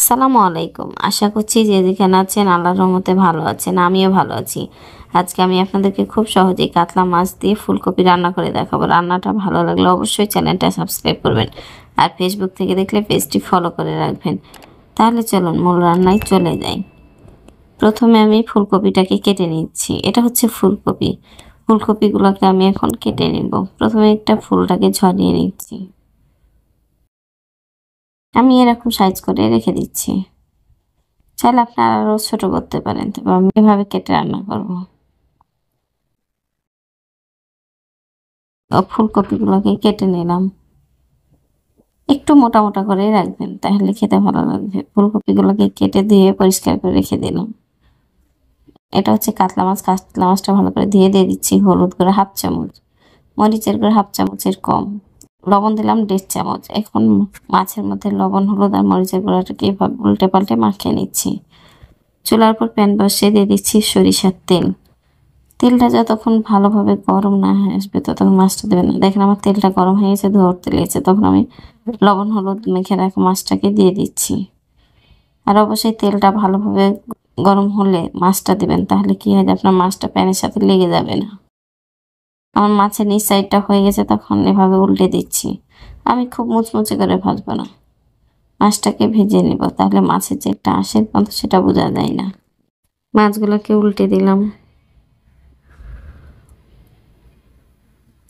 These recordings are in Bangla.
আসসালামু আলাইকুম। আশা করছি যে যেখানে আছেন আল্লাহর রহমতে ভালো আছেন। আমিও ভালো আছি। আজকে আমি আপনাদেরকে খুব সহজেই কাতলা মাছ দিয়ে ফুলকপি রান্না করে দেখাবো। রান্নাটা ভালো লাগলে অবশ্যই চ্যানেলটা সাবস্ক্রাইব করবেন। আর ফেসবুক থেকে দেখলে পেজটি ফলো করে রাখবেন। তাহলে চলুন মূল রান্নায় চলে যাই। প্রথমে আমি ফুলকপিটাকে কেটে নিচ্ছি। এটা হচ্ছে ফুলকপি। ফুলকপিগুলোকে আমি এখন কেটে নিব। প্রথমে একটা ফুলটাকে ঝরিয়ে নিচ্ছি। আমি এরকম সাইজ করে রেখে দিচ্ছি। চাইলে আপনারা আরও ছোট করতে পারেন, তবে আমি এভাবে কেটে রান্না করব। ফুলকপিগুলোকে কেটে নিলাম। একটু মোটা মোটা করে রাখবেন, তাহলে খেতে ভালো লাগবে। ফুলকপিগুলোকে কেটে ধুয়ে পরিষ্কার করে রেখে দিলাম। এটা হচ্ছে কাতলা মাছ। কাতলা মাছটা ভালো করে ধুয়ে দিয়ে দিচ্ছি হলুদ করে 1/2 চামচ, মরিচের গুঁড়ো 1/2 চামচের কম, লবণ দিলাম 1.5 চামচ। এখন মাছের মধ্যে লবণ, হলুদ আর মরিচের গুঁড়োটাকে এভাবে উল্টে পাল্টে মাখিয়ে নিচ্ছি। চুলার উপর প্যান বসিয়ে দিয়ে দিচ্ছি সরিষার তেল। তেলটা যতক্ষণ ভালোভাবে গরম না হয়ে আসবে ততক্ষণ মাছটা দেবেন না। দেখেন আমার তেলটা গরম হয়ে গেছে, ধরতে লেগেছে। তখন আমি লবণ হলুদ মেখে রাখা মাছটাকে দিয়ে দিচ্ছি। আর অবশ্যই তেলটা ভালোভাবে গরম হলে মাছটা দেবেন, তাহলে কি হয় যে আপনার মাছটা প্যানের সাথে লেগে যাবে না। আমার মাছের নিচ সাইডটা হয়ে গেছে, তখন এভাবে উল্টে দিচ্ছি। আমি খুব মুচমুচে করে ভাজবো না, মাছটাকে ভেজে নিব, তাহলে মাছের যে একটা আঁশের গন্ধ সেটা বোঝা যায় না। মাছগুলোকে উল্টে দিলাম।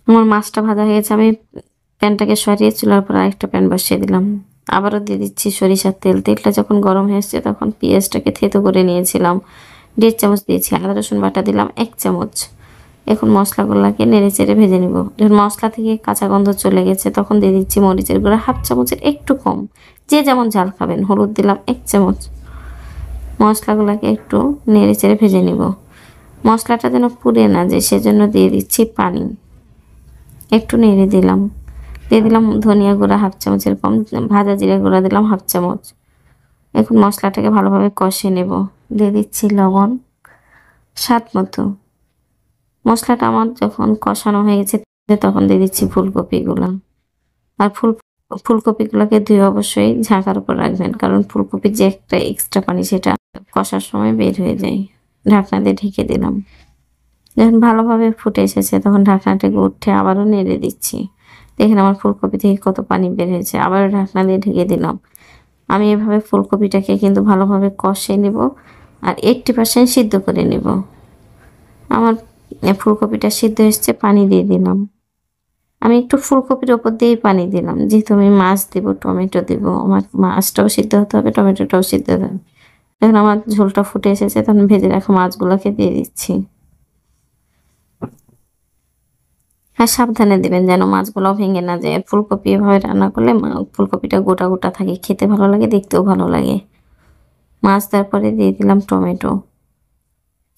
আমার মাছটা ভাজা হয়ে গেছে। আমি প্যানটাকে সরিয়ে চুলার উপর আরেকটা প্যান বসিয়ে দিলাম। আবারও দিয়ে দিচ্ছি সরিষার তেল। তেলটা যখন গরম হয়ে এসছে তখন পেঁয়াজটাকে থেতো করে নিয়েছিলাম 1.5 চামচ দিয়েছি। আদা রসুন বাটা দিলাম 1 চামচ। এখন মশলাগুলোকে নেড়ে চেড়ে ভেজে নিব। যখন মশলা থেকে কাঁচা গন্ধ চলে গেছে তখন দিয়ে দিচ্ছি মরিচের গুঁড়া 1/2 চামচের একটু কম, যে যেমন ঝাল খাবেন। হলুদ দিলাম 1 চামচ। মশলাগুলোকে একটু নেড়ে চেড়ে ভেজে নিব। মশলাটা যেন পুড়ে না যায় সেজন্য দিয়ে দিচ্ছি পানি। একটু নেড়ে দিলাম। দিয়ে দিলাম ধনিয়া গুঁড়া 1/2 চামচের কম, ভাজা জিরা গুঁড়া দিলাম 1/2 চামচ। এখন মশলাটাকে ভালোভাবে কষে নেব। দিয়ে দিচ্ছি লবণ স্বাদ মতো। মশলাটা আমার যখন কষানো হয়ে গেছে তখন দিয়ে দিচ্ছি ফুলকপিগুলো। আর ফুলকপিগুলোকে ধুয়ে অবশ্যই ঝাঁকার উপর রাখবেন, কারণ ফুলকপির যে একটা এক্সট্রা পানি সেটা কষার সময় বের হয়ে যায়। ঢাকনা দিয়ে ঢেকে দিলাম। যখন ভালোভাবে ফুটে এসেছে তখন ঢাকনাটাকে উঠে আবারও নেড়ে দিচ্ছি। দেখেন আমার ফুলকপি থেকে কত পানি বের হয়েছে। আবারও ঢাকনা দিয়ে ঢেকে দিলাম। আমি এভাবে ফুলকপিটাকে কিন্তু ভালোভাবে কষে নেব আর 80% সিদ্ধ করে নেব। আমার ফুলকপিটা সিদ্ধ এসছে, পানি দিয়ে দিলাম। আমি একটু ফুলকপির ওপর দিয়েই পানি দিলাম, যেহেতু আমি মাছ দিব, টমেটো দিব। আমার মাছটাও সিদ্ধ হতে হবে, টমেটোটাও সিদ্ধ হতে হবে। যখন আমার ঝোলটা ফুটে এসেছে তখন ভেজে রাখা মাছগুলোকে দিয়ে দিচ্ছি। আর সাবধানে দিবেন যেন মাছগুলো ভেঙে না যায়। ফুলকপি এভাবে রান্না করলে ফুলকপিটা গোটা গোটা থাকে, খেতে ভালো লাগে, দেখতেও ভালো লাগে। মাছ তারপরে দিয়ে দিলাম টমেটো।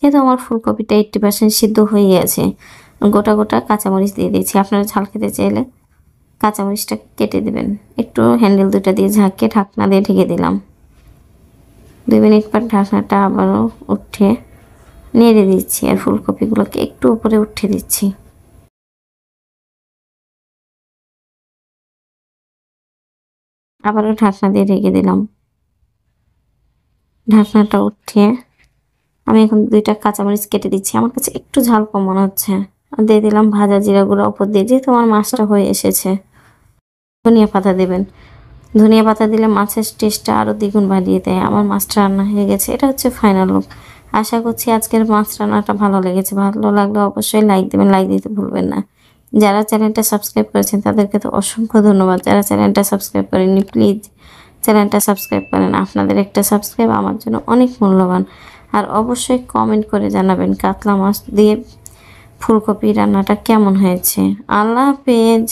যেহেতু আমার ফুলকপিটা 80% সিদ্ধ হয়ে গেছে, গোটা গোটা কাঁচামরিচ দিয়ে দিয়েছি। আপনারা ঝাল খেতে চাইলে কাঁচামরিচটা কেটে দেবেন। একটু হ্যান্ডেল দুটা দিয়ে ঝাঁকিয়ে ঢাকনা দিয়ে ঢেকে দিলাম। 2 মিনিট পর ঢাকনাটা আবারও উঠে নেড়ে দিচ্ছি আর ফুলকপিগুলোকে একটু উপরে উঠে দিচ্ছি। আবারও ঢাকনা দিয়ে ঢেকে দিলাম। ঢাকনাটা উঠিয়ে আমি এখন 2টা কাঁচামরিচ কেটে দিচ্ছি। আমার কাছে একটু ঝাল কম মনে হচ্ছে। আর দিয়ে দিলাম ভাজা জিরা গুঁড়া উপর দিয়ে, যেহেতু আমার মাছটা হয়ে এসেছে। ধনিয়া পাতা দেবেন। ধনিয়া পাতা দিলে মাছের টেস্টটা আরও দ্বিগুণ বাড়িয়ে দেয়। আমার মাছটা রান্না হয়ে গেছে। এটা হচ্ছে ফাইনাল লুক। আশা করছি আজকের মাছ রান্নাটা ভালো লেগেছে। ভালো লাগলে অবশ্যই লাইক দেবেন, লাইক দিতে ভুলবেন না। যারা চ্যানেলটা সাবস্ক্রাইব করেছেন তাদেরকে তো অসংখ্য ধন্যবাদ। যারা চ্যানেলটা সাবস্ক্রাইব করেননি প্লিজ চ্যানেলটা সাবস্ক্রাইব করেন। আপনাদের একটা সাবস্ক্রাইব আমার জন্য অনেক মূল্যবান। আর অবশ্যই কমেন্ট করে জানাবেন কাতলা মাছ দিয়ে ফুলকপি রান্নাটা কেমন হয়েছে। আল্লাহ হাফেজ।